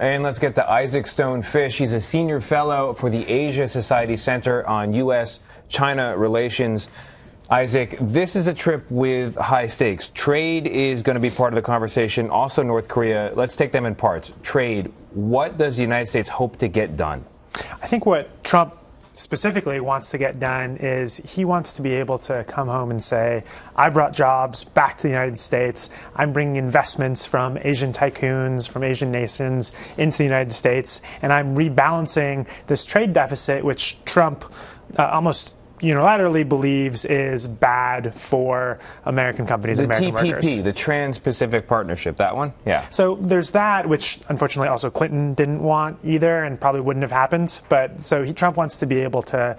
And let's get to Isaac Stone-Fish. He's a senior fellow for the Asia Society Center on U.S. China relations. Isaac, this is a trip with high stakes. Trade is going to be part of the conversation. Also, North Korea. Let's take them in parts. Trade. What does the United States hope to get done? I think what Trump specifically wants to get done is he wants to be able to come home and say, I brought jobs back to the United States. I'm bringing investments from Asian tycoons, from Asian nations into the United States, and I'm rebalancing this trade deficit, which Trump almost unilaterally believes is bad for American companies and American workers. The TPP, the Trans-Pacific Partnership, that one? Yeah. So there's that, which unfortunately also Clinton didn't want either and probably wouldn't have happened. But so Trump wants to be able to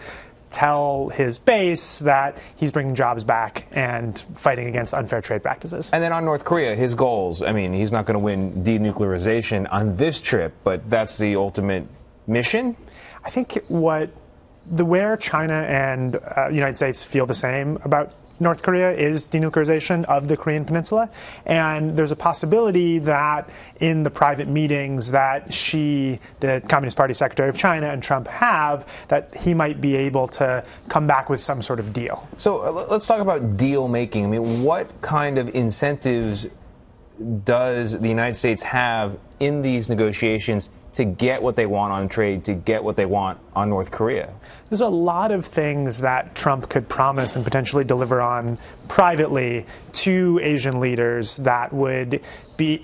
tell his base that he's bringing jobs back and fighting against unfair trade practices. And then on North Korea, his goals, I mean, he's not going to win denuclearization on this trip, but that's the ultimate mission? I think where China and the United States feel the same about North Korea is denuclearization of the Korean Peninsula. And there's a possibility that in the private meetings that the Communist Party Secretary of China and Trump have, that he might be able to come back with some sort of deal. So let's talk about deal making. I mean, what kind of incentives does the United States have in these negotiations to get what they want on trade, to get what they want on North Korea? There's a lot of things that Trump could promise and potentially deliver on privately to Asian leaders that would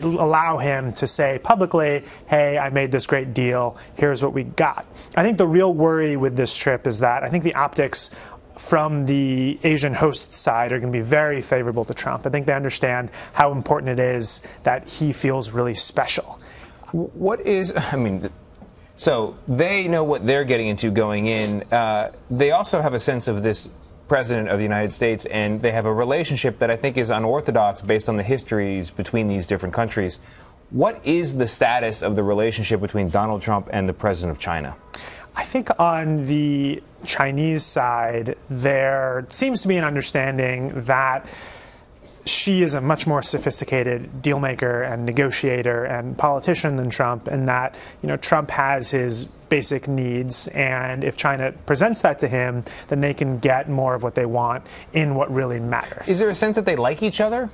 allow him to say publicly, hey, I made this great deal, here's what we got. I think the real worry with this trip is that I think the optics from the Asian host side are going to be very favorable to Trump. I think they understand how important it is that he feels really special. So they know what they're getting into going in. They also have a sense of this president of the United States, and they have a relationship that I think is unorthodox based on the histories between these different countries. What is the status of the relationship between Donald Trump and the president of China? I think on the Chinese side, there seems to be an understanding that Xi is a much more sophisticated deal maker and negotiator and politician than Trump, and that Trump has his basic needs, and if China presents that to him, then they can get more of what they want in what really matters. Is there a sense that they like each other?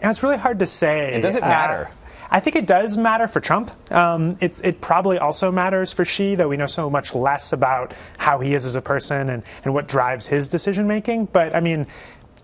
And it's really hard to say. Does it matter? I think it does matter for Trump. It probably also matters for Xi, though we know so much less about how he is as a person and what drives his decision making. But I mean,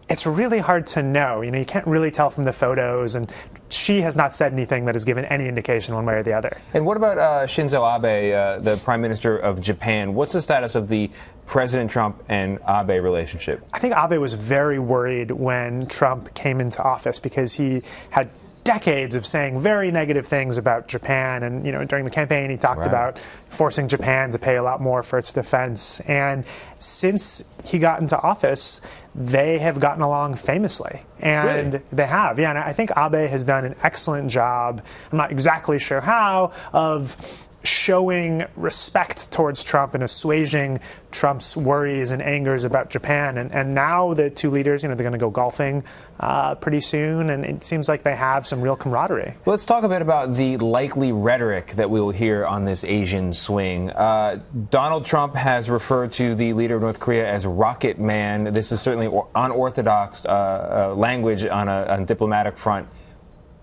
it's really hard to know. You can't really tell from the photos, and Xi has not said anything that has given any indication one way or the other. And what about Shinzo Abe, the Prime Minister of Japan? What's the status of the President Trump and Abe relationship? I think Abe was very worried when Trump came into office because he had decades of saying very negative things about Japan, and during the campaign he talked about forcing Japan to pay a lot more for its defense. And since he got into office, they have gotten along famously, and really? They have. Yeah, and I think Abe has done an excellent job. I'm not exactly sure how of showing respect towards Trump and assuaging Trump's worries and angers about Japan. And now the two leaders, they're going to go golfing pretty soon, and it seems like they have some real camaraderie. Let's talk a bit about the likely rhetoric that we will hear on this Asian swing. Donald Trump has referred to the leader of North Korea as Rocket Man. This is certainly unorthodox language on a diplomatic front.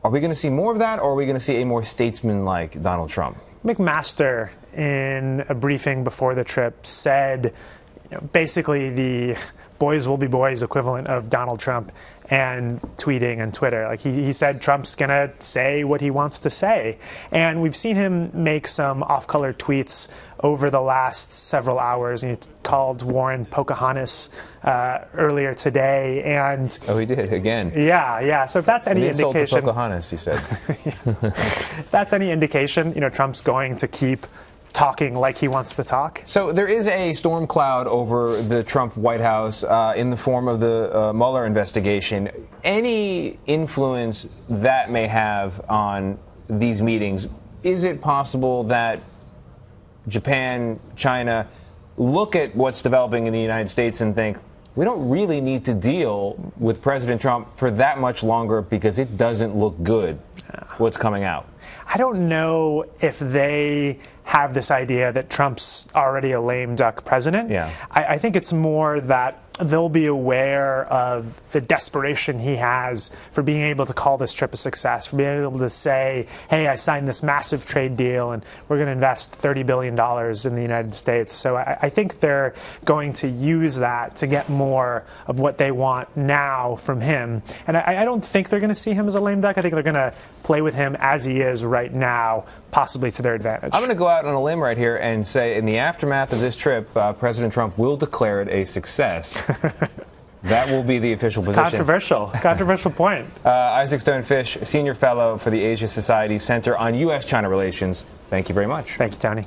Are we going to see more of that, or are we going to see a more statesman-like Donald Trump? McMaster, in a briefing before the trip, said basically the boys will be boys equivalent of Donald Trump and tweeting and Twitter. Like he said Trump's going to say what he wants to say. And we've seen him make some off-color tweets over the last several hours. He called Warren Pocahontas earlier today. And oh, he did again. Yeah. So if that's any insult indication, to Pocahontas, he said. If that's any indication, Trump's going to keep talking like he wants to talk. So there is a storm cloud over the Trump White House in the form of the Mueller investigation. Any influence that may have on these meetings, is it possible that Japan, China look at what's developing in the United States and think, we don't really need to deal with President Trump for that much longer because it doesn't look good what's coming out? I don't know if they have this idea that Trump's already a lame duck president. Yeah. I think it's more that they'll be aware of the desperation he has for being able to call this trip a success, for being able to say, hey, I signed this massive trade deal and we're going to invest $30 billion in the United States. So I think they're going to use that to get more of what they want now from him. And I don't think they're going to see him as a lame duck. I think they're going to play with him as he is right now, possibly to their advantage. I'm going to go out on a limb right here and say in the aftermath of this trip, President Trump will declare it a success. That will be the official position. Controversial point. Isaac Stone-Fish, Senior Fellow for the Asia Society Center on U.S. China Relations. Thank you very much. Thank you, Tony.